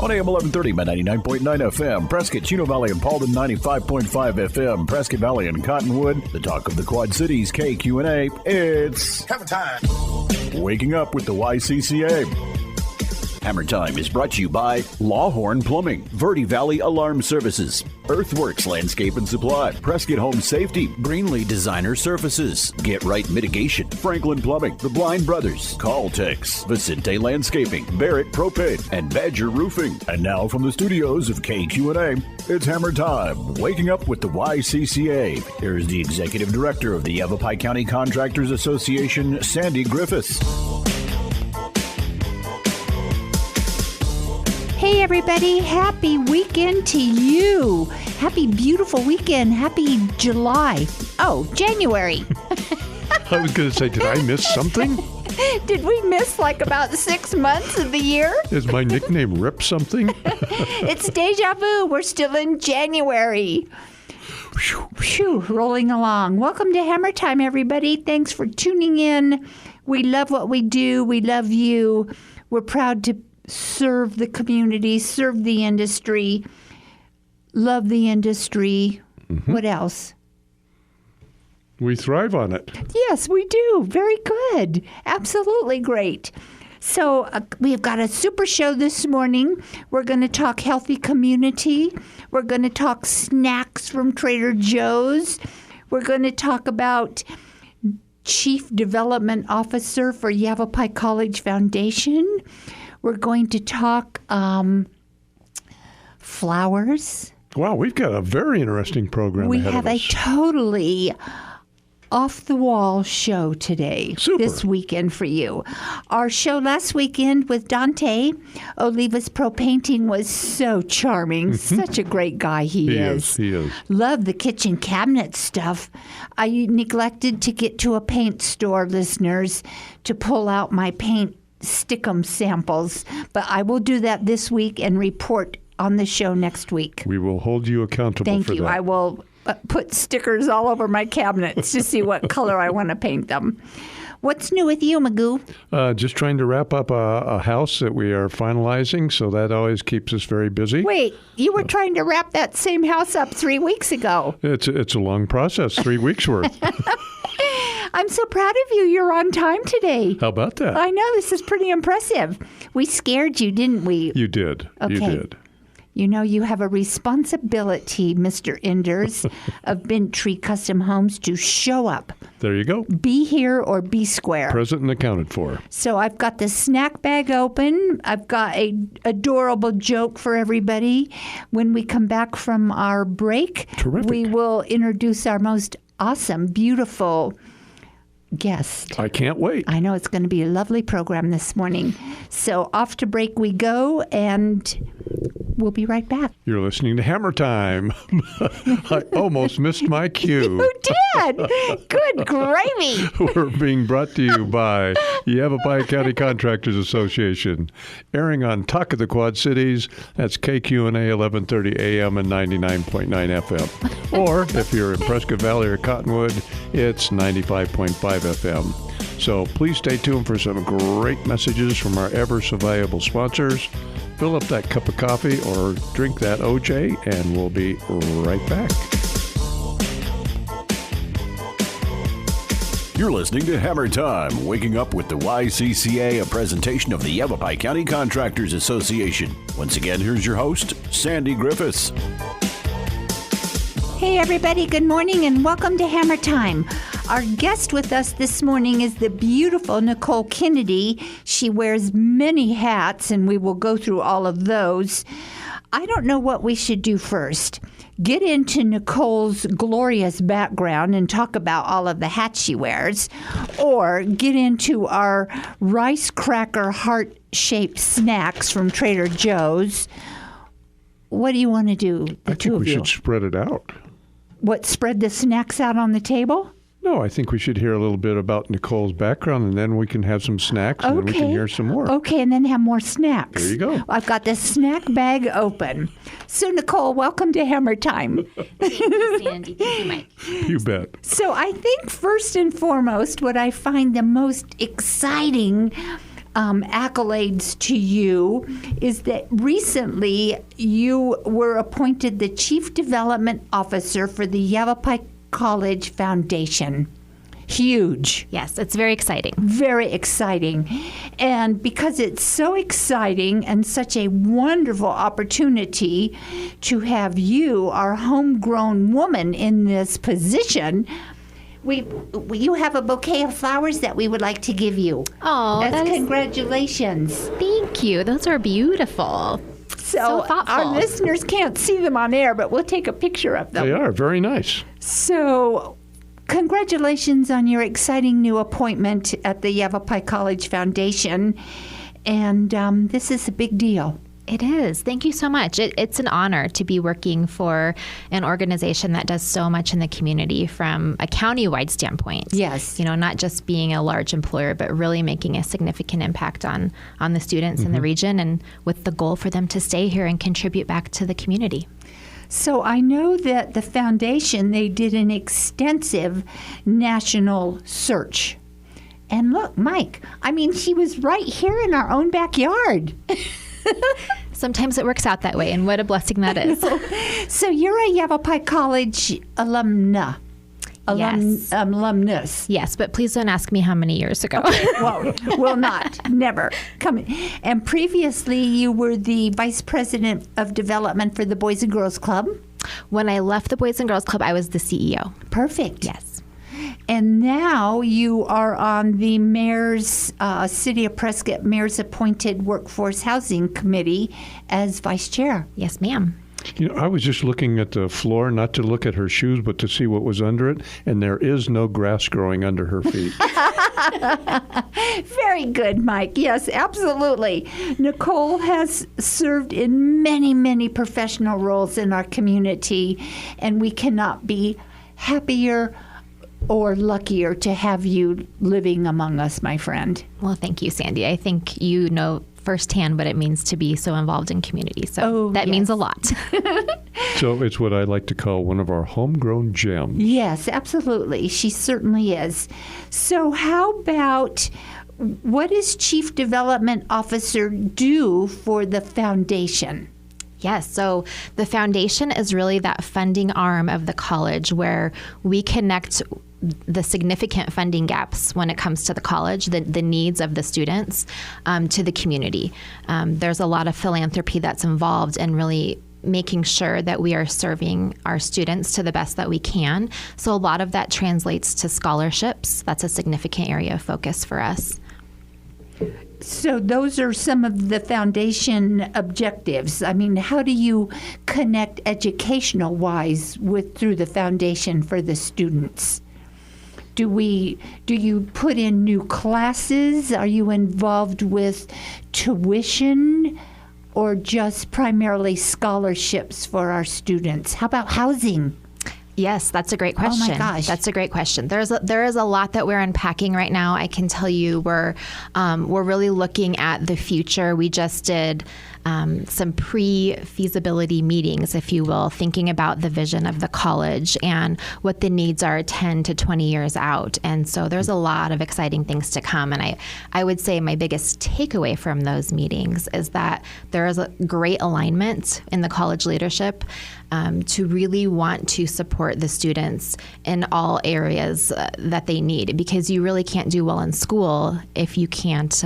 On AM 1130, 99.9 FM, Prescott, Chino Valley, and Paulden, 95.5 FM, Prescott Valley and Cottonwood, the talk of the Quad Cities, KQNA. It's HammerTime. Waking up with the YCCA. HammerTime is brought to you by Lawhorn Plumbing, Verde Valley Alarm Services, Earthworks Landscape and Supply, Prescott Home Safety, Greenlee Designer Surfaces, Get Right Mitigation, Franklin Plumbing, The Blind Brothers, Caltex, Vicente Landscaping, Barrett Propane, and Badger Roofing. And now from the studios of KQNA, it's HammerTime, waking up with the YCCA. Here's the Executive Director of the Yavapai County Contractors Association, Sandy Griffis. Hey everybody, happy weekend to you. Happy beautiful weekend. Happy July. Oh, January. I was going to say, did I miss something? Did we miss like about 6 months of the year? Is my nickname Rip something? It's deja vu. We're still in January. Whew, rolling along. Welcome to HammerTime, everybody. Thanks for tuning in. We love what we do. We love you. We're proud to serve the community, serve the industry, love the industry. Mm-hmm. What else? We thrive on it. Yes, we do. Very good. Absolutely great. So we've got a super show this morning. We're going to talk healthy community. We're going to talk snacks from Trader Joe's. We're going to talk about Chief Development Officer for Yavapai College Foundation. We're going to talk flowers. Wow, we've got a very interesting program we ahead of us. We have a totally off-the-wall show today, this weekend for you. Our show last weekend with Dante Olivas Pro Painting was so charming. Such a great guy he is. He is. Love the kitchen cabinet stuff. I neglected to get to a paint store, listeners, to pull out my paint Stickum samples, but I will do that this week and report on the show next week. We will hold you accountable for that. Thank you. I will put stickers all over my cabinets to see what color I want to paint them. What's new with you, Magoo? Just trying to wrap up a house that we are finalizing, so that always keeps us very busy. Wait, you were trying to wrap that same house up 3 weeks ago. It's a long process, 3 weeks worth. I'm so proud of you. You're on time today. How about that? I know. This is pretty impressive. We scared you, didn't we? You did. Okay. You did. You know, you have a responsibility, Mr. Enders, of Bent Tree Custom Homes to show up. There you go. Be here or be square. Present and accounted for. So I've got the snack bag open. I've got a adorable joke for everybody. When we come back from our break, Terrific. We will introduce our most awesome, beautiful guest. I can't wait. I know it's going to be a lovely program this morning. So off to break we go, and we'll be right back. You're listening to HammerTime. I almost missed my cue. You did. Good gravy. We're being brought to you by Yavapai County Contractors Association, airing on Talk of the Quad Cities. That's KQNA 1130 AM and 99.9 FM. Or if you're in Prescott Valley or Cottonwood, it's 95.5 FM. So please stay tuned for some great messages from our ever so valuable sponsors. Fill up that cup of coffee or drink that OJ, and we'll be right back. You're listening to HammerTime, waking up with the YCCA, a presentation of the Yavapai County Contractors Association. Once again, here's your host, Sandy Griffis. Hey everybody, good morning and welcome to HammerTime. Our guest with us this morning is the beautiful Nicole Kennedy. She wears many hats, and we will go through all of those. I don't know what we should do first. Get into Nicole's glorious background and talk about all of the hats she wears, or get into our rice cracker heart-shaped snacks from Trader Joe's. What do you want to do, the two of you? I think we should spread it out. What, spread the snacks out on the table? No, I think we should hear a little bit about Nicole's background, and then we can have some snacks, and then we can hear some more. Okay, and then have more snacks. There you go. I've got the snack bag open. So, Nicole, welcome to HammerTime. Thank you, Sandy. Thank you, Mike. You bet. So I think first and foremost, what I find the most exciting accolades to you is that recently you were appointed the Chief Development Officer for the Yavapai College Foundation. Huge. Yes, it's very exciting. Very exciting. And because it's so exciting and such a wonderful opportunity to have you, our homegrown woman, in this position, you have a bouquet of flowers that we would like to give you. Oh, as congratulations. Thank you. Those are beautiful. So thoughtful. Our listeners can't see them on air, but we'll take a picture of them. They are very nice. So congratulations on your exciting new appointment at the Yavapai College Foundation. And this is a big deal. It is. Thank you so much. It's an honor to be working for an organization that does so much in the community from a county-wide standpoint. Yes. Not just being a large employer, but really making a significant impact on the students in the region, and with the goal for them to stay here and contribute back to the community. So I know that the foundation, they did an extensive national search. And look, Mike, she was right here in our own backyard. Sometimes it works out that way, and what a blessing that is. So you're a Yavapai College alumnus. Yes, but please don't ask me how many years ago. Okay, well, will not. Never. And previously, you were the Vice President of Development for the Boys and Girls Club. When I left the Boys and Girls Club, I was the CEO. Perfect. Yes. And now you are on the Mayor's, City of Prescott Mayor's appointed Workforce Housing Committee as Vice Chair. Yes, ma'am. I was just looking at the floor, not to look at her shoes, but to see what was under it, and there is no grass growing under her feet. Very good, Mike. Yes, absolutely. Nicole has served in many, many professional roles in our community, and we cannot be happier or luckier to have you living among us, my friend. Well, thank you, Sandy. I think you know firsthand what it means to be so involved in community. So that means a lot. So it's what I like to call one of our homegrown gems. Yes, absolutely. She certainly is. So how about, what does Chief Development Officer do for the foundation? Yes, so the foundation is really that funding arm of the college where we connect the significant funding gaps when it comes to the college, the needs of the students, to the community. There's a lot of philanthropy that's involved in really making sure that we are serving our students to the best that we can. So a lot of that translates to scholarships. That's a significant area of focus for us. So those are some of the foundation objectives. How do you connect educational-wise through the foundation for the students? Do you put in new classes? Are you involved with tuition, or just primarily scholarships for our students? How about housing? Yes, that's a great question. Oh my gosh, that's a great question. There is a lot that we're unpacking right now. I can tell you we're really looking at the future. We just did some pre-feasibility meetings, if you will, thinking about the vision of the college and what the needs are 10 to 20 years out. And so there's a lot of exciting things to come. And I would say my biggest takeaway from those meetings is that there is a great alignment in the college leadership to really want to support the students in all areas that they need, because you really can't do well in school if you can't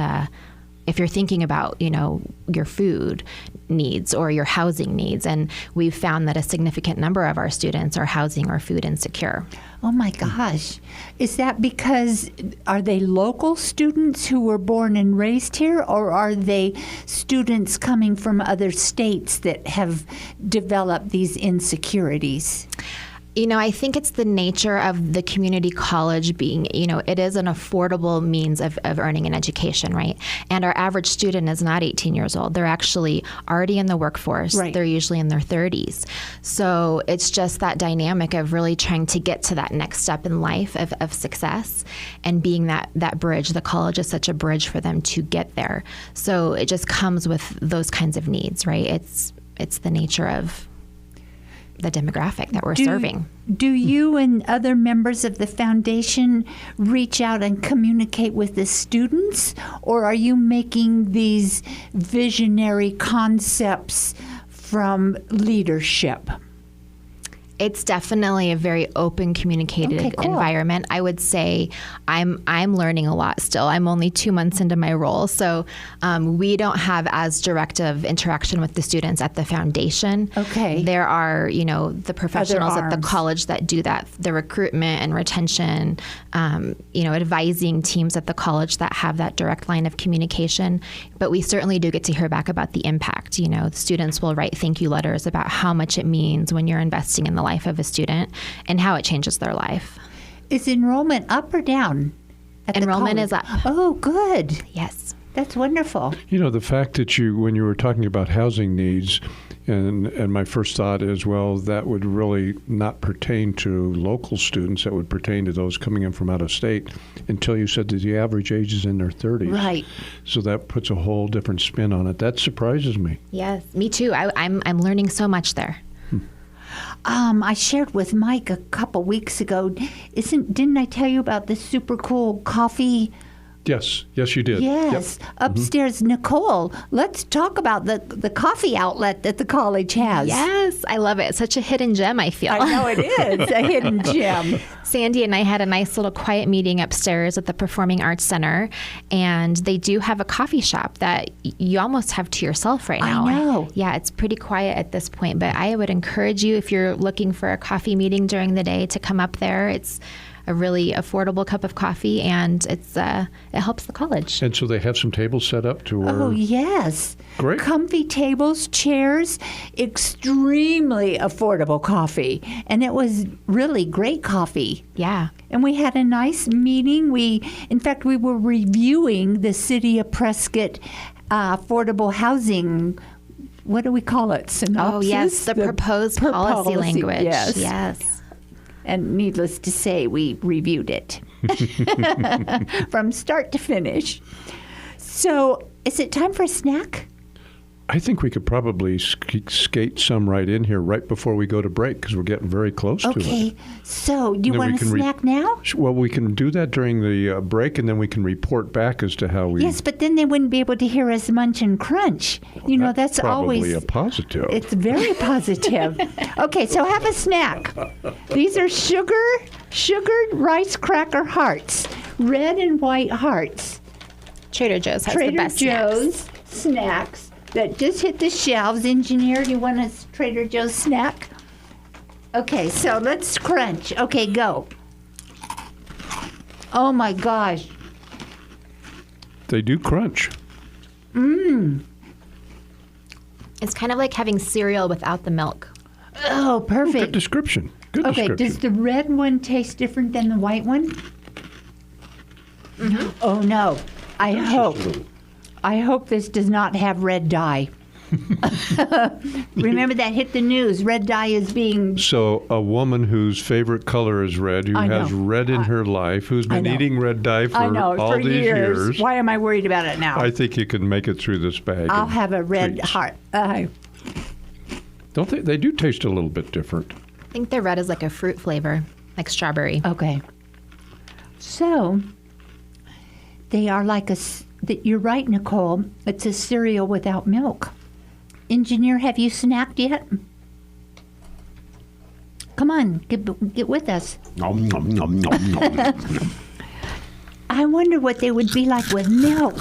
if you're thinking about, your food needs or your housing needs. And we've found that a significant number of our students are housing or food insecure. Oh my gosh. Is that because, are they local students who were born and raised here, or are they students coming from other states that have developed these insecurities? I think it's the nature of the community college being, it is an affordable means of earning an education, right? And our average student is not 18 years old. They're actually already in the workforce. Right. They're usually in their 30s. So it's just that dynamic of really trying to get to that next step in life of success, and being that bridge. The college is such a bridge for them to get there. So it just comes with those kinds of needs, right? It's the nature of the demographic that we're serving. Do you and other members of the foundation reach out and communicate with the students, or are you making these visionary concepts from leadership? It's definitely a very open, communicated environment. I would say I'm learning a lot still. I'm only 2 months into my role, so we don't have as direct of interaction with the students at the foundation. Okay. There are, the professionals at the college that do that, the recruitment and retention, advising teams at the college that have that direct line of communication. But we certainly do get to hear back about the impact. The students will write thank you letters about how much it means when you're investing in the life of a student and how it changes their life. Is enrollment up or down? Enrollment is up. Oh, good. Yes. That's wonderful. The fact that when you were talking about housing needs, and my first thought is, well, that would really not pertain to local students. That would pertain to those coming in from out of state, until you said that the average age is in their 30s. Right. So that puts a whole different spin on it. That surprises me. Yes, me too. I'm learning so much there. I shared with Mike a couple weeks ago. Didn't I tell you about this super cool coffee? Yes, you did. Yes, Yep. Upstairs, Nicole. Let's talk about the coffee outlet that the college has. Yes, I love it. It's such a hidden gem, I feel. I know it is a hidden gem. Sandy and I had a nice little quiet meeting upstairs at the Performing Arts Center, and they do have a coffee shop that you almost have to yourself right now. I know. Yeah, it's pretty quiet at this point, but I would encourage you, if you're looking for a coffee meeting during the day, to come up there. It's a really affordable cup of coffee, and it helps the college. And so they have some tables set up to where... Oh, yes. Great. Comfy tables, chairs, extremely affordable coffee. And it was really great coffee. Yeah. And we had a nice meeting. In fact, we were reviewing the City of Prescott affordable housing. What do we call it? Synopsis? Oh, yes, the proposed policy language. Yes. And needless to say, we reviewed it from start to finish. So, is it time for a snack? I think we could probably skate some right in here right before we go to break, because we're getting very close to it. Okay. So, do you want a snack now? Well, we can do that during the break, and then we can report back as to how we... Yes, but then they wouldn't be able to hear us munch and crunch. That's probably always... a positive. It's very positive. Okay, so have a snack. These are sugared rice cracker hearts. Red and white hearts. Trader Joe's has the best Joe's snacks that just hit the shelves. Engineer, do you want a Trader Joe's snack? Okay, so let's crunch. Okay, go. Oh my gosh. They do crunch. It's kind of like having cereal without the milk. Oh, perfect. Good description. Good Okay, description. does the red one taste different than the white one? Mm-hmm. Oh no. I hope this does not have red dye. Remember that hit the news. Red dye is being... So a woman whose favorite color is red, who has red in her life, who's been eating red dye for all these years. Why am I worried about it now? I think you can make it through this bag. I'll have a red heart. Don't they? They do taste a little bit different. I think the red is like a fruit flavor, like strawberry. Okay. So, they are like you're right, Nicole. It's a cereal without milk. Engineer, have you snacked yet? Come on, get with us. Nom, nom, nom, nom, nom. I wonder what they would be like with milk.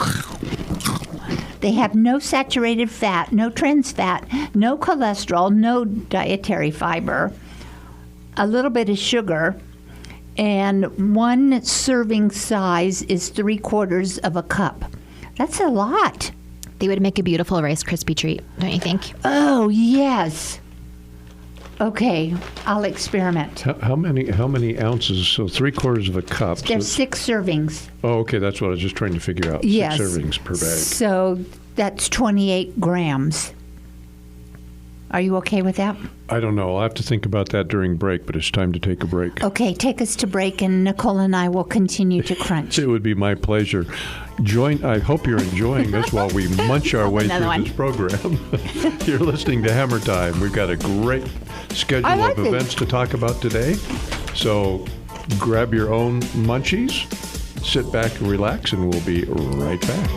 They have no saturated fat, no trans fat, no cholesterol, no dietary fiber, a little bit of sugar, and one serving size is 3/4 of a cup. That's a lot. They would make a beautiful Rice Krispie treat, don't you think? Oh, yes. Okay, I'll experiment. How many ounces? So 3/4 of a cup. There's 6 servings. Oh, okay. That's what I was just trying to figure out. Yes. 6 servings per bag. So that's 28 grams. Are you okay with that? I don't know. I'll have to think about that during break, but it's time to take a break. Okay, take us to break, and Nicole and I will continue to crunch. It would be my pleasure. I hope you're enjoying this while we munch our way through this program. You're listening to Hammer Time. We've got a great schedule of events to talk about today. So grab your own munchies, sit back and relax, and we'll be right back.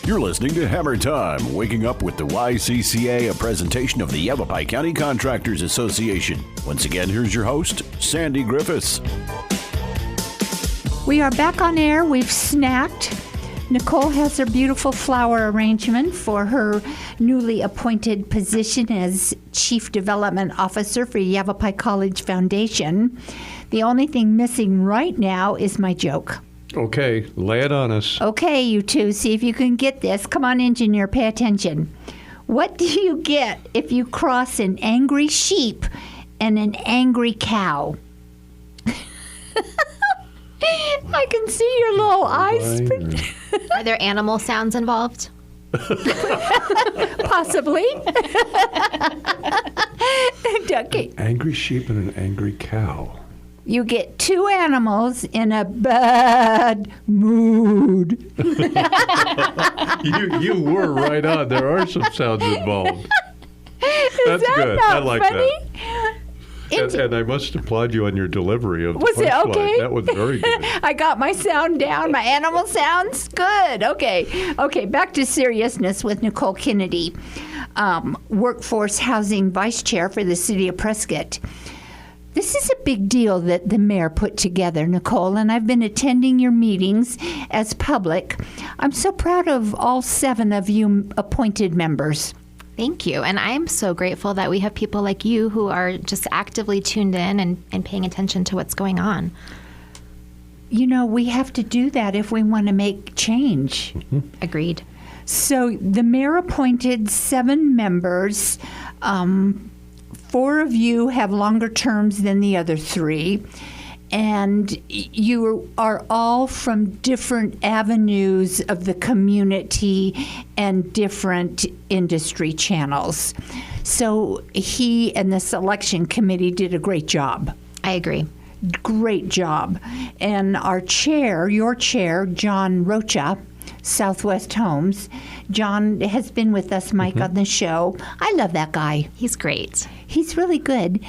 You're listening to Hammer Time, waking up with the YCCA, a presentation of the Yavapai County Contractors Association. Once again, here's your host, Sandy Griffis. We are back on air. We've snacked. Nicole has her beautiful flower arrangement for her newly appointed position as Chief Development Officer for Yavapai College Foundation. The only thing missing right now is my joke. Okay, lay it on us. Okay, you two, see if you can get this. Come on, engineer, pay attention. What do you get if you cross an angry sheep and an angry cow? I can see your little eyes. Are there animal sounds involved? Possibly. Okay. An angry sheep and an angry cow. You get two animals in a bad mood. You were right on. There are some sounds involved. That's that good. Not I like funny? that. And I must applaud you on your delivery of the Was it punchline. okay? That was very good. I got my sound down, my animal sounds. Good. Okay, back to seriousness with Nicole Kennedy, Workforce Housing Vice Chair for the City of Prescott. This is a big deal that the mayor put together, Nicole, and I've been attending your meetings as public. I'm so proud of all 7 of you appointed members. Thank you. And I'm so grateful that we have people like you who are just actively tuned in and paying attention to what's going on. You know, we have to do that if we want to make change. Mm-hmm. Agreed. So the mayor appointed 7 members. 4 of you have longer terms than the other 3. And you are all from different avenues of the community and different industry channels. So he and the selection committee did a great job. I agree. Great job. And our chair, your chair, John Rocha, Southwest Homes. John has been with us, Mike, on the show. I love that guy. He's great. He's really good.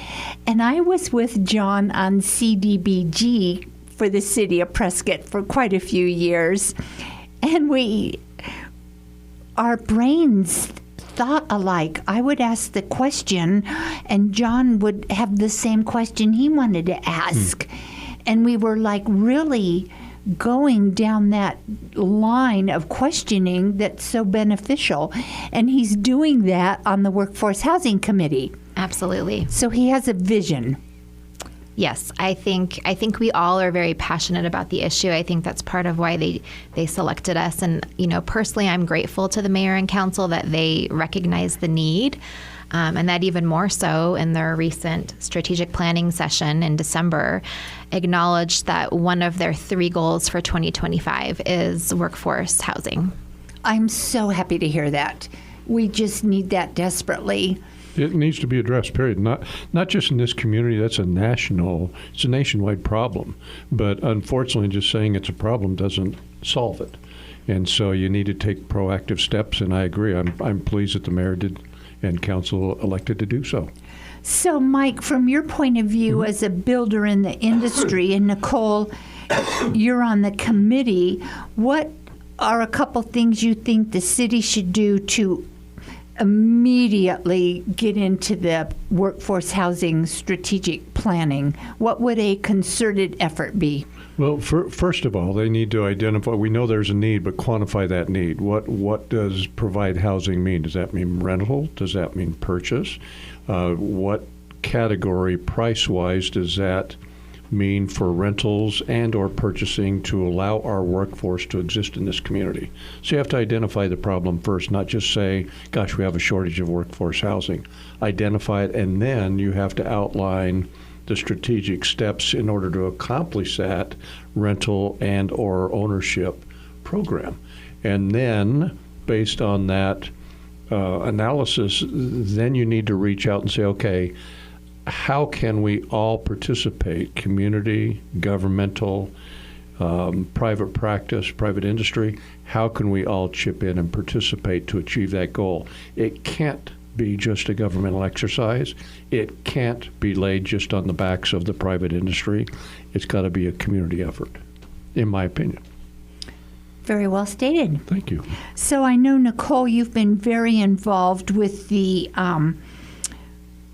And I was with John on CDBG for the city of Prescott for quite a few years. And our brains thought alike. I would ask the question, and John would have the same question he wanted to ask. And we were like really going down that line of questioning that's so beneficial. And he's doing that on the Workforce Housing Committee. Absolutely. So he has a vision. Yes, I think we all are very passionate about the issue. I think that's part of why they selected us. And, you know, personally, I'm grateful to the mayor and council that they recognize the need. And that even more so in their recent strategic planning session in December, acknowledged that one of their 3 goals for 2025 is workforce housing. I'm so happy to hear that. We just need that desperately. It needs to be addressed, period. Not just in this community. It's a nationwide problem. But unfortunately, just saying it's a problem doesn't solve it. And so you need to take proactive steps, and I agree. I'm pleased that the mayor did and council elected to do so. So, Mike, from your point of view as a builder in the industry, and Nicole, you're on the committee, what are a couple things you think the city should do to immediately get into the workforce housing strategic planning? What would a concerted effort be? Well, first of all, they need to identify. We know there's a need, but quantify that need. What does provide housing mean? Does that mean rental? Does that mean purchase? What category, price-wise, does that mean for rentals and or purchasing to allow our workforce to exist in this community? So you have to identify the problem first, not just say, gosh, we have a shortage of workforce housing. Identify it, and then you have to outline the strategic steps in order to accomplish that rental and or ownership program. And then based on that analysis, then you need to reach out and say, okay, how can we all participate? Community, governmental, private practice, private industry. How can we all chip in and participate to achieve that goal? It can't be just a governmental exercise. It can't be laid just on the backs of the private industry. It's got to be a community effort, in my opinion. Very well stated. Thank you. So I know, Nicole, you've been very involved with the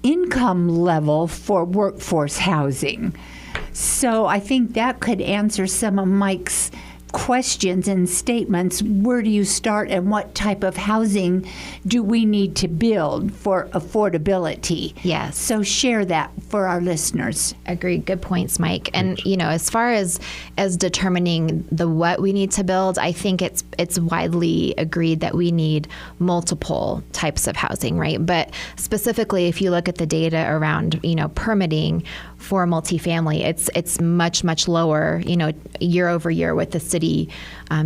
income level for workforce housing. So I think that could answer some of Mike's questions and statements. Where do you start, and what type of housing do we need to build for affordability? Yes. So share that for our listeners. Agreed. Good points, Mike. And as far as determining the what we need to build, I think it's widely agreed that we need multiple types of housing, right? But specifically, if you look at the data around permitting for multifamily, it's much lower, year over year with the city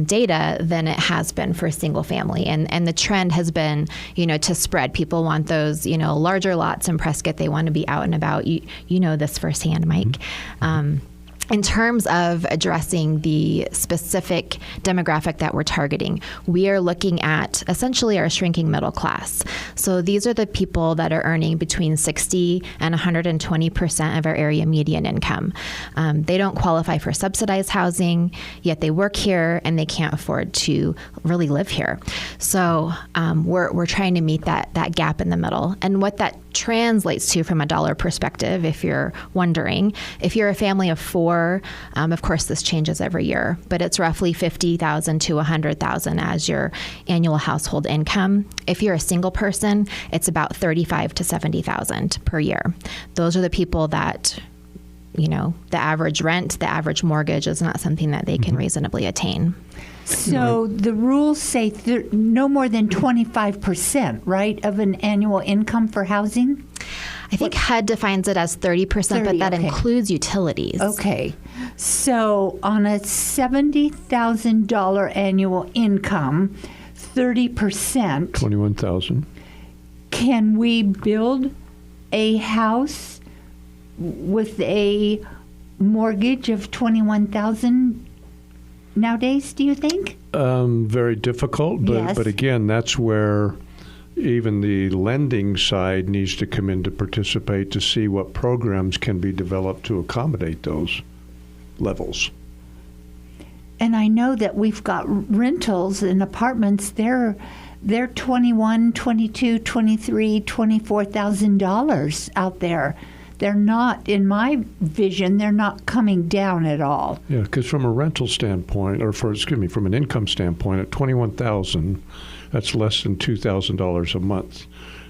data than it has been for single family. And the trend has been, to spread. People want those, larger lots in Prescott. They want to be out and about. You know this firsthand, Mike. In terms of addressing the specific demographic that we're targeting, we are looking at essentially our shrinking middle class. So these are the people that are earning between 60 and 120% of our area median income. They don't qualify for subsidized housing, yet they work here and they can't afford to really live here. So we're trying to meet that gap in the middle. And what that translates to from a dollar perspective, if you're wondering, if you're a family of four, of course this changes every year, but it's roughly $50,000 to $100,000 as your annual household income. If you're a single person, it's about $35,000 to $70,000 per year. Those are the people that, the average rent, the average mortgage is not something that they can reasonably attain. So the rules say no more than 25%, right, of an annual income for housing? I think HUD defines it as 30%, but that includes utilities. Okay. So on a $70,000 annual income, 30%. $21,000. Can we build a house with a mortgage of $21,000 nowadays, do you think? Very difficult, but, yes. But again, that's where even the lending side needs to come in to participate to see what programs can be developed to accommodate those levels. And I know that we've got rentals and apartments, they're $21,000, $22,000, $23,000, $24,000 out there. They're not, in my vision, they're not coming down at all. Yeah, because from a rental standpoint, from an income standpoint, at $21,000, that's less than $2,000 a month.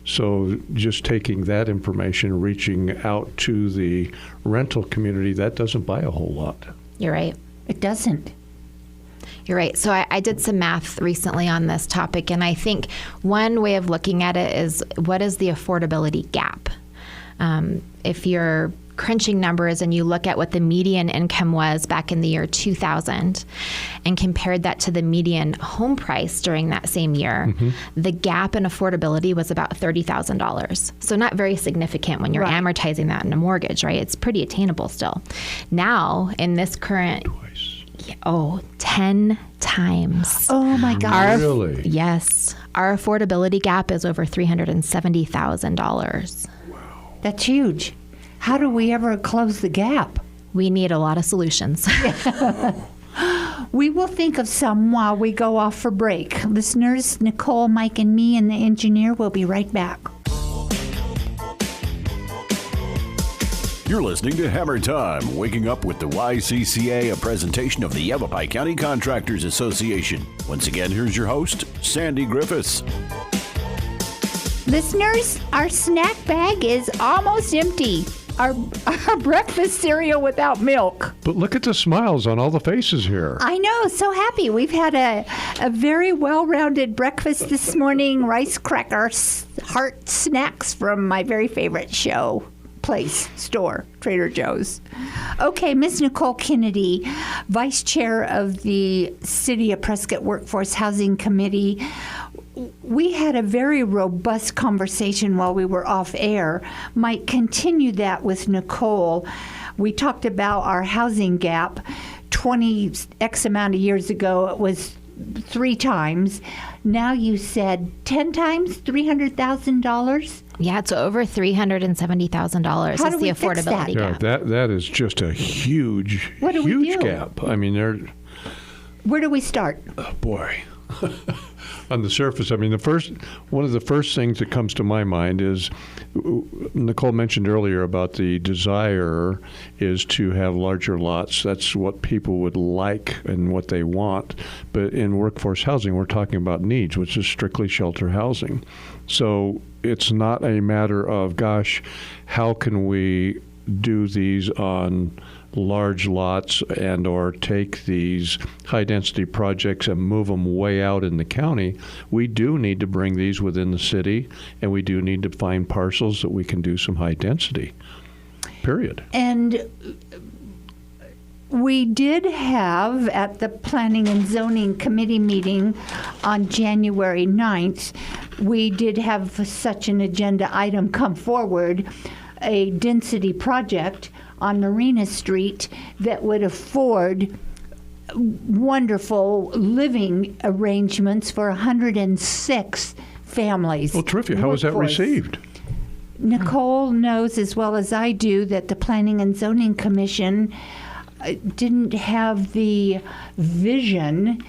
So just taking that information, reaching out to the rental community, that doesn't buy a whole lot. You're right. It doesn't. You're right. So I did some math recently on this topic, and I think one way of looking at it is, what is the affordability gap? If you're crunching numbers and you look at what the median income was back in the year 2000 and compared that to the median home price during that same year, the gap in affordability was about $30,000. So not very significant when you're amortizing that in a mortgage, right? It's pretty attainable still. Now, in this current... 10 times. Oh, my God. Really? Yes. Our affordability gap is over $370,000. That's huge. How do we ever close the gap? We need a lot of solutions. We will think of some while we go off for break. Listeners, Nicole, Mike, and me and the engineer will be right back. You're listening to Hammer Time, waking up with the YCCA, a presentation of the Yavapai County Contractors Association. Once again, here's your host, Sandy Griffis. Listeners, our snack bag is almost empty. Our breakfast cereal without milk. But look at the smiles on all the faces here. I know, so happy. We've had a very well-rounded breakfast this morning. Rice crackers, heart snacks from my very favorite show, place, store, Trader Joe's. Okay, Ms. Nicole Kennedy, Vice Chair of the City of Prescott Workforce Housing Committee. We had a very robust conversation while we were off air. Might continue that with Nicole. We talked about our housing gap. 20 X amount of years ago, it was 3 times. Now you said 10 times, $300,000? Yeah, it's over $370,000 is the affordability gap. Yeah, that is just a huge gap. I mean, where do we start? Oh, boy. On the surface, I mean, one of the first things that comes to my mind is Nicole mentioned earlier about the desire is to have larger lots. That's what people would like and what they want. But in workforce housing, we're talking about needs, which is strictly shelter housing. So it's not a matter of, gosh, how can we do these on large lots and or take these high density projects and move them way out in the county. We do need to bring these within the city, and we do need to find parcels that we can do some high density, period. And we did have at the Planning and Zoning Committee meeting on January 9th, we did have such an agenda item come forward, a density project on Marina Street that would afford wonderful living arrangements for 106 families. Well, terrific. How was that received? Nicole knows as well as I do that the Planning and Zoning Commission didn't have the vision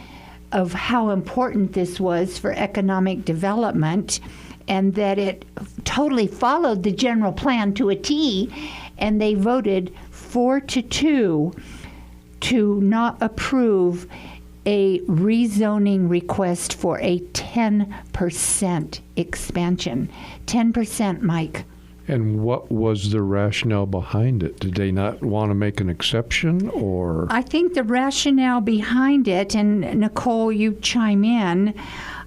of how important this was for economic development, and that it totally followed the general plan to a T, and they voted 4-2 to not approve a rezoning request for a 10% expansion. 10%, Mike. And what was the rationale behind it? Did they not want to make an exception, or? I think the rationale behind it, and Nicole, you chime in,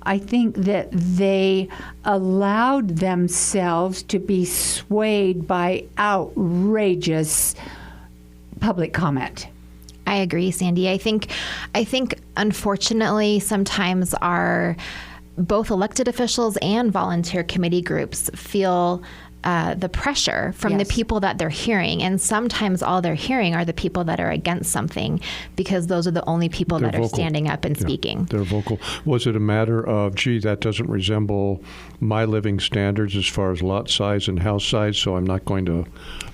I think that they allowed themselves to be swayed by outrageous public comment. I agree, Sandy. I think unfortunately sometimes our both elected officials and volunteer committee groups feel the pressure from the people that they're hearing. And sometimes all they're hearing are the people that are against something, because those are the only people that are standing up and speaking. They're vocal. Was it a matter of, gee, that doesn't resemble my living standards as far as lot size and house size, so I'm not going to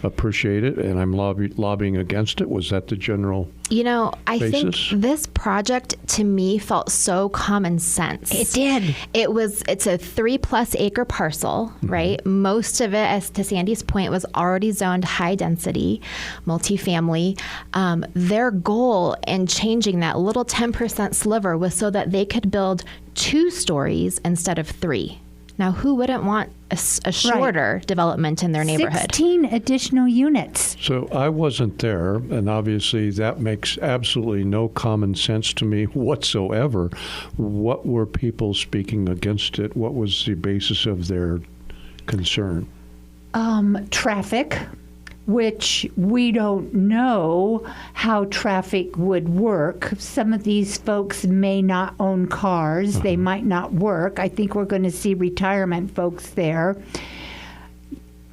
appreciate it, and I'm lobbying against it? Was that the general I basis? think this project to me felt so common sense. It did. It's a 3+ acre parcel, right? Most of it, as to Sandy's point, was already zoned high density, multifamily. Their goal in changing that little 10% sliver was so that they could build 2 stories instead of 3. Now, who wouldn't want a shorter development in their neighborhood? 16 additional units. So I wasn't there, and obviously that makes absolutely no common sense to me whatsoever. What were people speaking against it? What was the basis of their concern? Traffic, which we don't know how traffic would work. Some of these folks may not own cars. They might not work. I think we're going to see retirement folks there.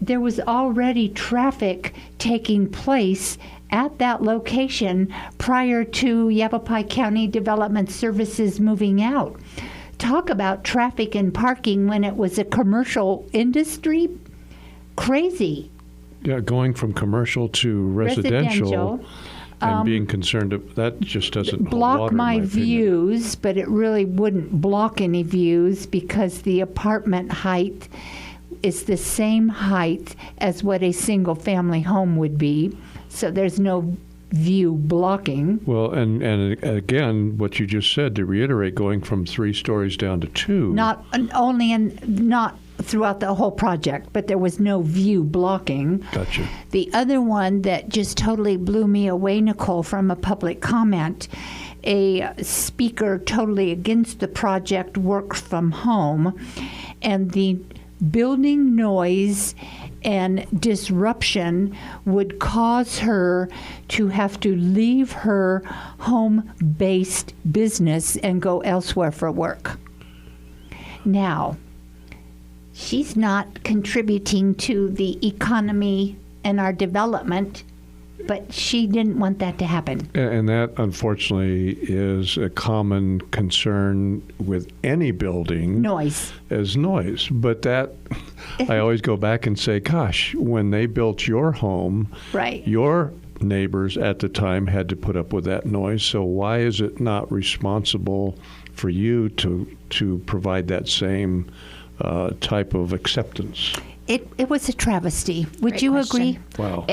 There was already traffic taking place at that location prior to Yavapai County Development Services moving out. Talk about traffic and parking when it was a commercial industry. Crazy. Yeah, going from commercial to residential and being concerned, that just doesn't block hold water, my in my views, but it really wouldn't block any views because the apartment height is the same height as what a single family home would be. So there's no view blocking. Well, and again, what you just said, to reiterate, going from 3 stories down to 2. Not throughout the whole project, but there was no view blocking. Gotcha. The other one that just totally blew me away, Nicole, from a public comment, a speaker totally against the project worked from home, and the building noise and disruption would cause her to have to leave her home-based business and go elsewhere for work. Now, she's not contributing to the economy and our development, but she didn't want that to happen. And that, unfortunately, is a common concern with any building. Noise. As noise. But that, I always go back and say, gosh, when they built your home, Right. your neighbors at the time had to put up with that noise. So why is it not responsible for you to provide that same type of acceptance? It was a travesty. Would Great you question. agree? Wow.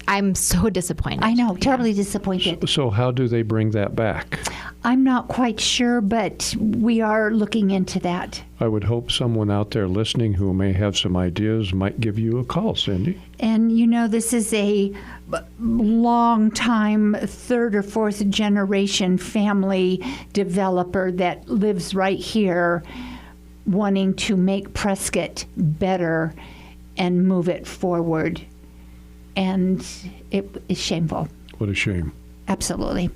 I'm so disappointed. I know, terribly disappointed. So how do they bring that back? I'm not quite sure, but we are looking into that. I would hope someone out there listening who may have some ideas might give you a call, Cindy. And you know, this is a long time, third or fourth generation family developer that lives right here, wanting to make Prescott better and move it forward. And it is shameful. What a shame. Absolutely.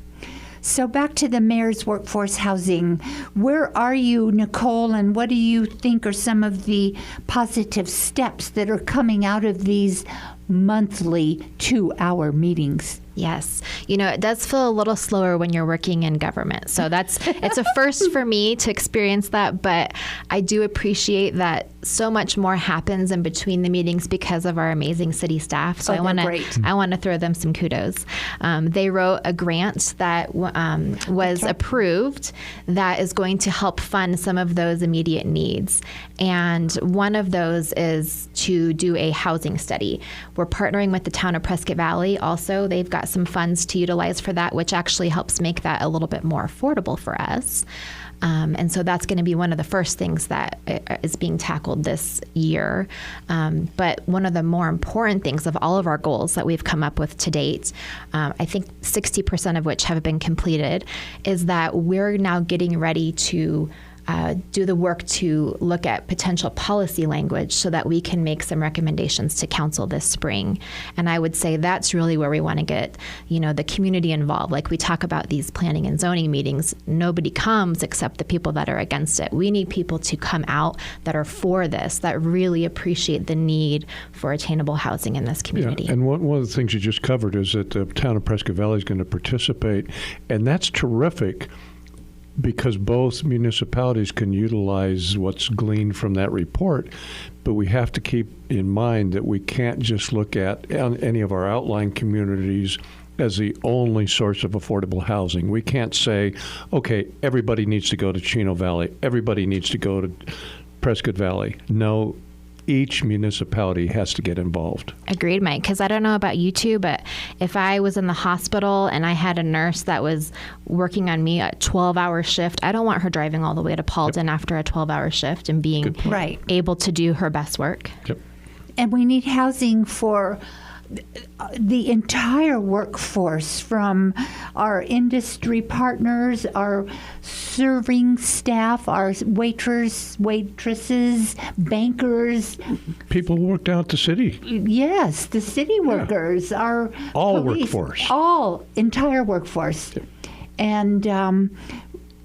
So back to the mayor's workforce housing. Where are you, Nicole, and what do you think are some of the positive steps that are coming out of these monthly 2-hour meetings? Yes. You know, it does feel a little slower when you're working in government. So it's a first for me to experience that, but I do appreciate that so much more happens in between the meetings because of our amazing city staff. So I want to throw them some kudos. They wrote a grant that was approved that is going to help fund some of those immediate needs. And one of those is to do a housing study. We're partnering with the town of Prescott Valley. Also, they've got some funds to utilize for that, which actually helps make that a little bit more affordable for us. And so that's going to be one of the first things that is being tackled this year. But one of the more important things of all of our goals that we've come up with to date, I think 60% of which have been completed, is that we're now getting ready to do the work to look at potential policy language so that we can make some recommendations to council this spring. And I would say that's really where we want to get, the community involved. Like we talk about these planning and zoning meetings, nobody comes except the people that are against it. We need people to come out that are for this, that really appreciate the need for attainable housing in this community. Yeah, and one of the things you just covered is that the town of Prescott Valley is going to participate, and that's terrific, because both municipalities can utilize what's gleaned from that report, but we have to keep in mind that we can't just look at any of our outlying communities as the only source of affordable housing. We can't say, okay, everybody needs to go to Chino Valley, everybody needs to go to Prescott Valley. No, each municipality has to get involved. Agreed, Mike, because I don't know about you two, but if I was in the hospital and I had a nurse that was working on me a 12-hour shift, I don't want her driving all the way to Paulden after a 12-hour shift and being able to do her best work. Yep. And we need housing for the entire workforce, from our industry partners, our serving staff, our waitresses, bankers. People who work down at the city. Yes, the city workers, our all police, workforce. Entire workforce. And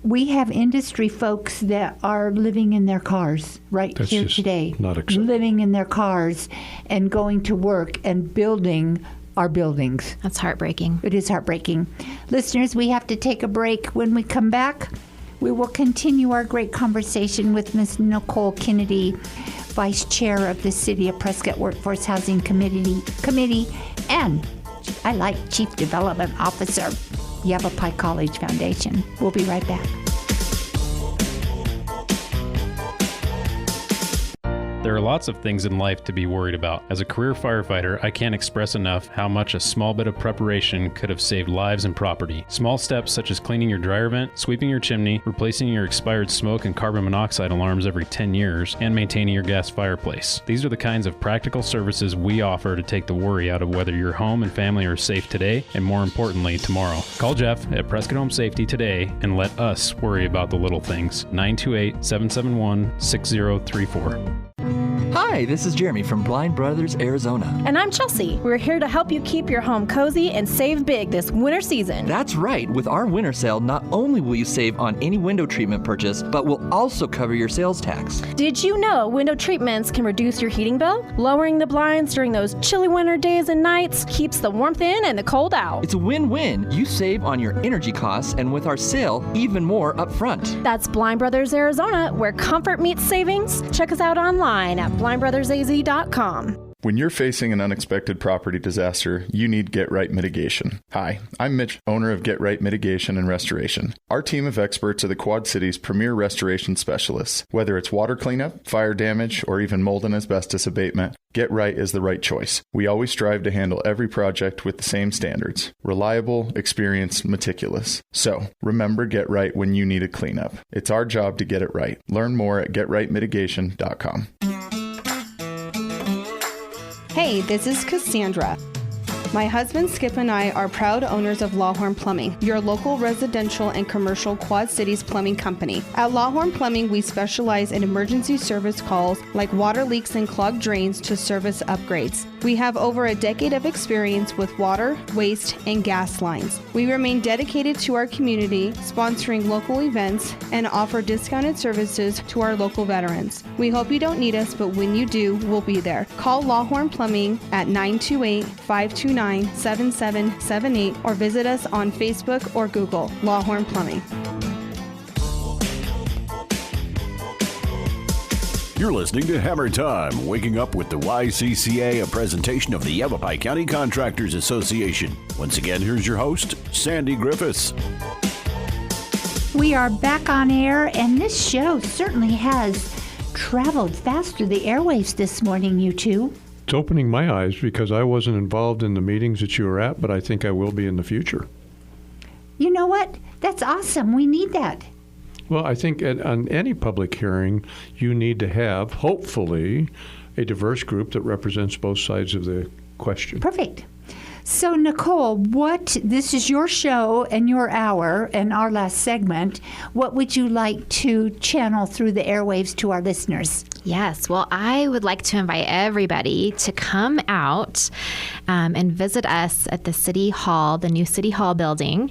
we have industry folks that are living in their cars That's here just today. not acceptable. Living in their cars and going to work and building our buildings. That's heartbreaking. It is heartbreaking. Listeners, we have to take a break. When we come back, we will continue our great conversation with Ms. Nicole Kennedy, Vice Chair of the City of Prescott Workforce Housing Committee, and I like Chief Development Officer, Yavapai College Foundation. We'll be right back. There are lots of things in life to be worried about. As a career firefighter, I can't express enough how much a small bit of preparation could have saved lives and property. Small steps such as cleaning your dryer vent, sweeping your chimney, replacing your expired smoke and carbon monoxide alarms every 10 years, and maintaining your gas fireplace. These are the kinds of practical services we offer to take the worry out of whether your home and family are safe today, and more importantly, tomorrow. Call Jeff at Prescott Home Safety today and let us worry about the little things. 928-771-6034. Hi, this is Jeremy from Blind Brothers, Arizona. And I'm Chelsea. We're here to help you keep your home cozy and save big this winter season. That's right. With our winter sale, not only will you save on any window treatment purchase, but we'll also cover your sales tax. Did you know window treatments can reduce your heating bill? Lowering the blinds during those chilly winter days and nights keeps the warmth in and the cold out. It's a win-win. You save on your energy costs, and with our sale, even more up front. That's Blind Brothers Arizona, where comfort meets savings. Check us out online at blindbrothersaz.com. When you're facing an unexpected property disaster, you need Get Right Mitigation. Hi, I'm Mitch, owner of Get Right Mitigation and Restoration. Our team of experts are the Quad Cities' premier restoration specialists. Whether it's water cleanup, fire damage, or even mold and asbestos abatement, Get Right is the right choice. We always strive to handle every project with the same standards. Reliable, experienced, meticulous. So, remember Get Right when you need a cleanup. It's our job to get it right. Learn more at GetRightMitigation.com. Hey, this is Cassandra. My husband Skip and I are proud owners of Lawhorn Plumbing, your local residential and commercial Quad Cities plumbing company. At Lawhorn Plumbing, we specialize in emergency service calls like water leaks and clogged drains to service upgrades. We have over a decade of experience with water, waste, and gas lines. We remain dedicated to our community, sponsoring local events, and offer discounted services to our local veterans. We hope you don't need us, but when you do, we'll be there. Call Lawhorn Plumbing at 928-529-7778 or visit us on Facebook or Google, Lawhorn Plumbing. You're listening to Hammer Time, waking up with the YCCA, a presentation of the Yavapai County Contractors Association. Once again, here's your host, Sandy Griffis. We are back on air, and this show certainly has traveled fast through the airwaves this morning, you two. It's opening my eyes because I wasn't involved in the meetings that you were at, but I think I will be in the future. You know what? That's awesome. We need that. Well, I think on any public hearing, you need to have, hopefully, a diverse group that represents both sides of the question. Perfect. So, Nicole, this is your show and your hour and our last segment. What would you like to channel through the airwaves to our listeners? Yes, well, I would like to invite everybody to come out and visit us at the City Hall, the new City Hall building,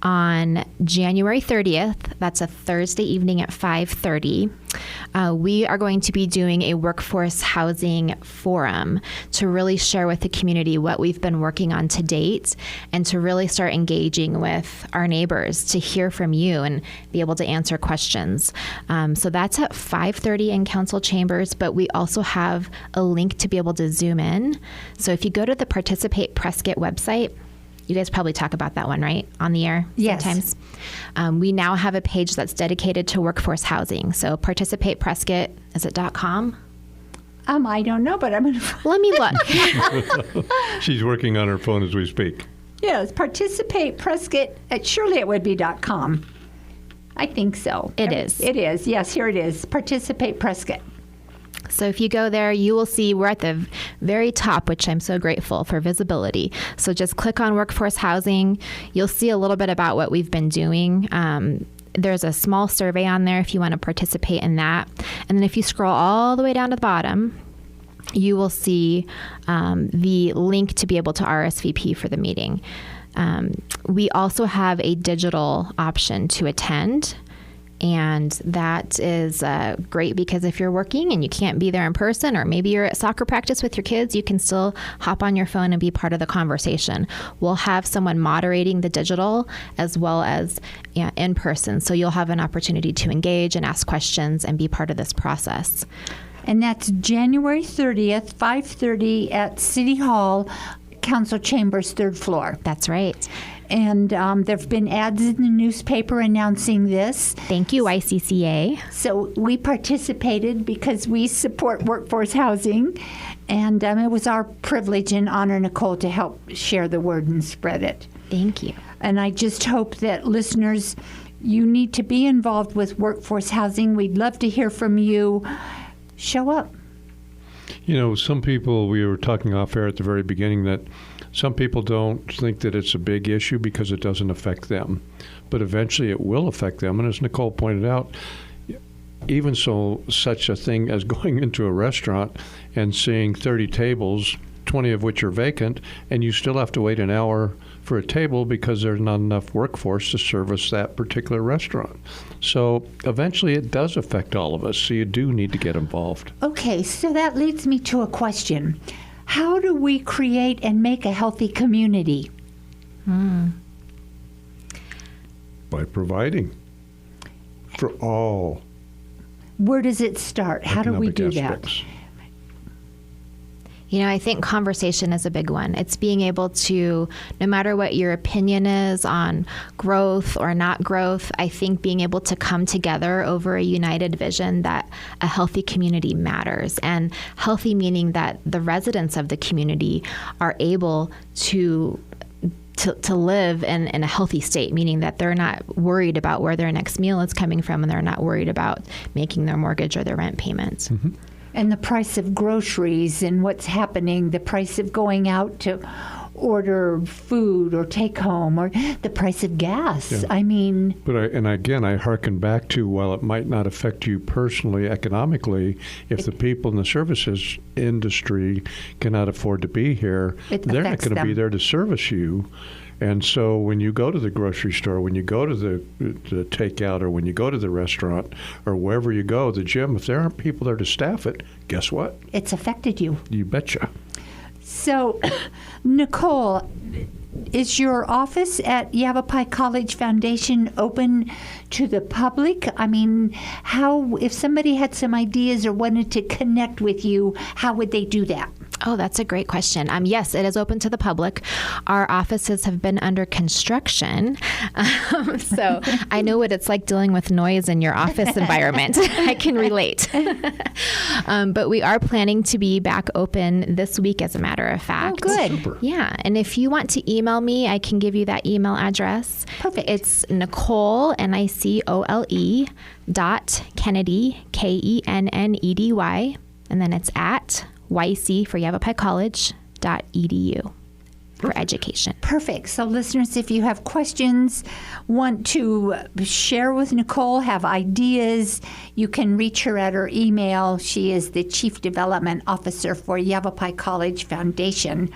on January 30th. That's a Thursday evening at 5:30. We are going to be doing a workforce housing forum to really share with the community what we've been working on to date and to really start engaging with our neighbors to hear from you and be able to answer questions. So that's at 5:30 in council chambers, but we also have a link to be able to Zoom in. So if you go to the Participate Prescott website, you guys probably talk about that one, right? On the air sometimes. Yes. We now have a page that's dedicated to workforce housing. So Participate Prescott, is it .com? I don't know, but I'm going to... Let me look. She's working on her phone as we speak. Yes, Participate Prescott, surely it would be .com. I think so. It is. It is. Yes, here it is. Participate Prescott. So if you go there, you will see we're at the very top, which I'm so grateful for visibility. So just click on workforce housing. You'll see a little bit about what we've been doing. There's a small survey on there if you want to participate in that. And then if you scroll all the way down to the bottom, you will see the link to be able to RSVP for the meeting. We also have a digital option to attend. And that is great because if you're working and you can't be there in person, or maybe you're at soccer practice with your kids, you can still hop on your phone and be part of the conversation. We'll have someone moderating the digital as well as in person. So you'll have an opportunity to engage and ask questions and be part of this process. And that's January 30th, 5:30 at City Hall, Council Chambers, 3rd floor. That's right. And there have been ads in the newspaper announcing this. Thank you, YCCA. So we participated because we support workforce housing. And it was our privilege and honor, Nicole, to help share the word and spread it. Thank you. And I just hope that listeners, you need to be involved with workforce housing. We'd love to hear from you. Show up. You know, some people, we were talking off air at the very beginning, that some people don't think that it's a big issue because it doesn't affect them. But eventually it will affect them. And as Nicole pointed out, even such a thing as going into a restaurant and seeing 30 tables, 20 of which are vacant, and you still have to wait an hour for a table because there's not enough workforce to service that particular restaurant. So eventually it does affect all of us, so you do need to get involved. Okay, so that leads me to a question. How do we create and make a healthy community? By providing for all. Where does it start? How do we do aspects. that? You know, I think conversation is a big one. It's being able to, no matter what your opinion is on growth or not growth, I think being able to come together over a united vision that a healthy community matters. And healthy meaning that the residents of the community are able to live in a healthy state, meaning that they're not worried about where their next meal is coming from, and they're not worried about making their mortgage or their rent payments. Mm-hmm. And the price of groceries and what's happening, the price of going out to order food or take home, or the price of gas. Yeah. I mean... But I hearken back to, while it might not affect you personally, economically, if the people in the services industry cannot afford to be here, they're not going to be there to service you. And so when you go to the grocery store, when you go to the takeout, or when you go to the restaurant, or wherever you go, the gym, if there aren't people there to staff it, guess what? It's affected you. You betcha. So, Nicole, is your office at Yavapai College Foundation open to the public? I mean, how, if somebody had some ideas or wanted to connect with you, how would they do that? Oh, that's a great question. Yes, it is open to the public. Our offices have been under construction, so I know what it's like dealing with noise in your office environment. I can relate. But we are planning to be back open this week, as a matter of fact. Oh, good. Super. Yeah, and if you want to email me, I can give you that email address. Perfect. It's Nicole, Nicole, .Kennedy, Kennedy, and then it's at YC for Yavapai College.edu for education. Perfect. So, listeners, if you have questions, want to share with Nicole, have ideas, you can reach her at her email. She is the Chief Development Officer for Yavapai College Foundation.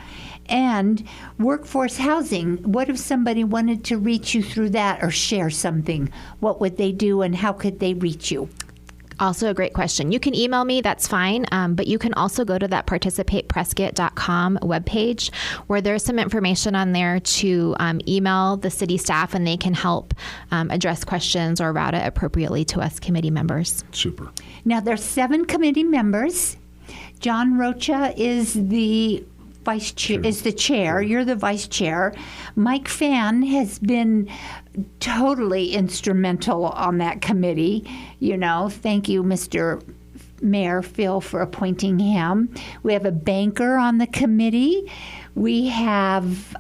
And workforce housing, what if somebody wanted to reach you through that or share something? What would they do, and how could they reach you? Also a great question. You can email me, that's fine, but you can also go to that participateprescott.com webpage, where there's some information on there to email the city staff, and they can help address questions or route it appropriately to us committee members. Super. Now, there's 7 committee members. John Rocha is the vice chair, is the chair. You're the vice chair. Mike Fan has been totally instrumental on that committee. You know, thank you, Mr. Mayor Phil, for appointing him. We have a banker on the committee. We have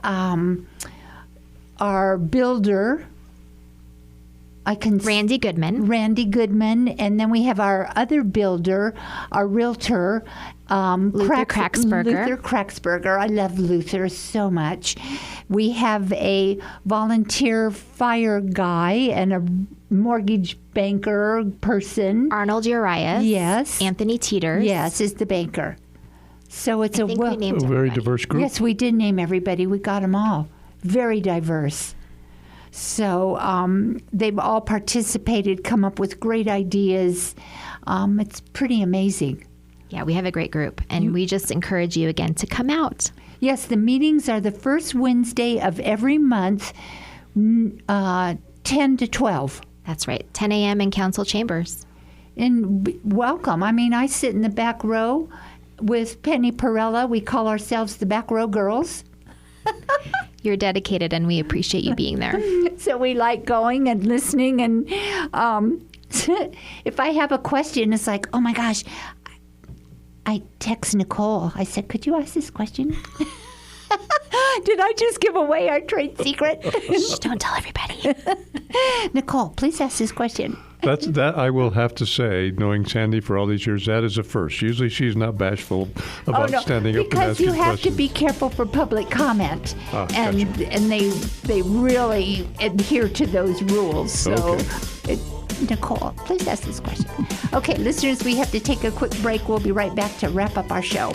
our builder. Randy Goodman. And then we have our other builder, our realtor, Luther Kraxberger. I love Luther so much. We have a volunteer fire guy and a mortgage banker person. Arnold Urias. Yes. Anthony Teeters. Yes, is the banker. So it's a very diverse group. Yes, we did name everybody. We got them all. Very diverse. So they've all participated, come up with great ideas. It's pretty amazing. Yeah, we have a great group, and we just encourage you again to come out. Yes, the meetings are the first Wednesday of every month, 10 to 12. That's right, 10 a.m. in council chambers. And welcome. I mean, I sit in the back row with Penny Perella. We call ourselves the Back Row Girls. You're dedicated, and we appreciate you being there. So we like going and listening. And if I have a question, it's like, oh my gosh, I text Nicole. I said, could you ask this question? Did I just give away our trade secret? Shh, don't tell everybody. Nicole, please ask this question. That I will have to say, knowing Sandy for all these years, that is a first. Usually she's not bashful about standing up and asking questions. Because you have to be careful for public comment. And they really adhere to those rules. So, Nicole, please ask this question. Okay, listeners, we have to take a quick break. We'll be right back to wrap up our show.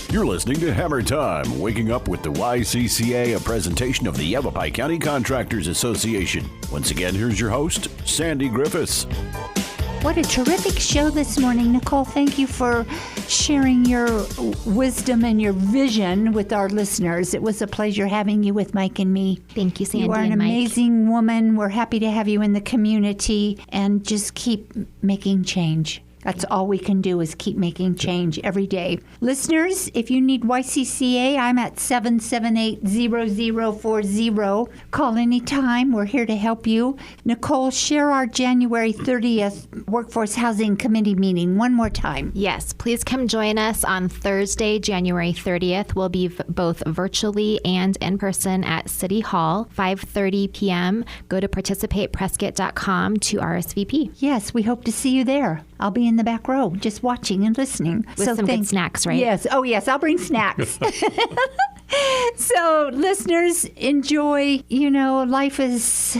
You're listening to Hammer Time, waking up with the YCCA, a presentation of the Yavapai County Contractors Association. Once again, here's your host, Sandy Griffis. What a terrific show this morning, Nicole. Thank you for sharing your wisdom and your vision with our listeners. It was a pleasure having you with Mike and me. Thank you, Sandy. You are an amazing woman. We're happy to have you in the community, and just keep making change. That's all we can do is keep making change every day. Listeners, if you need YCCA, I'm at 778-0040. Call anytime. We're here to help you. Nicole, share our January 30th Workforce Housing Committee meeting one more time. Yes, please come join us on Thursday, January 30th. We'll be both virtually and in person at City Hall, 5:30 p.m. Go to participateprescott.com to RSVP. Yes, we hope to see you there. I'll be in the back row just watching and listening. With some good snacks, right? Yes. Oh, yes. I'll bring snacks. So, listeners, enjoy. You know, life is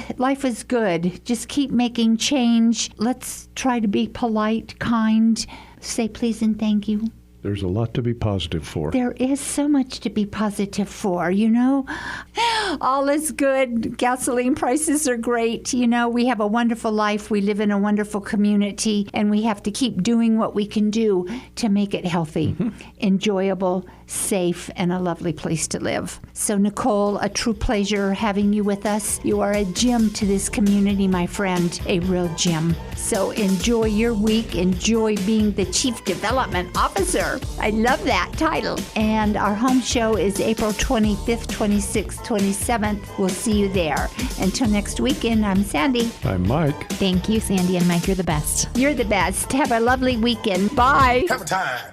good. Just keep making change. Let's try to be polite, kind, say please and thank you. There's a lot to be positive for. There is so much to be positive for, you know. All is good. Gasoline prices are great. You know, we have a wonderful life. We live in a wonderful community, and we have to keep doing what we can do to make it healthy, enjoyable, safe, and a lovely place to live. So, Nicole, a true pleasure having you with us. You are a gem to this community, my friend, a real gem. So enjoy your week. Enjoy being the Chief Development Officer. I love that title. And our home show is April 25th, 26th, 27th. We'll see you there. Until next weekend, I'm Sandy. I'm Mike. Thank you, Sandy and Mike. You're the best. You're the best. Have a lovely weekend. Bye. Hammer Time.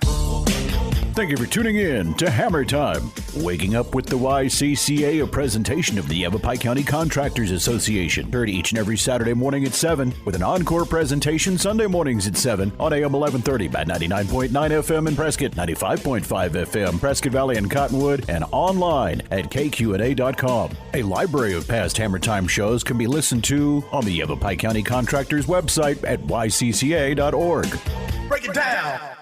Thank you for tuning in to Hammer Time. Waking up with the YCCA, a presentation of the Yavapai County Contractors Association. Heard each and every Saturday morning at 7, with an encore presentation Sunday mornings at 7 on AM 1130 by 99.9 FM in Prescott, 95.5 FM, Prescott Valley and Cottonwood, and online at kqna.com. A library of past Hammer Time shows can be listened to on the Yavapai County Contractors website at ycca.org. Break it down!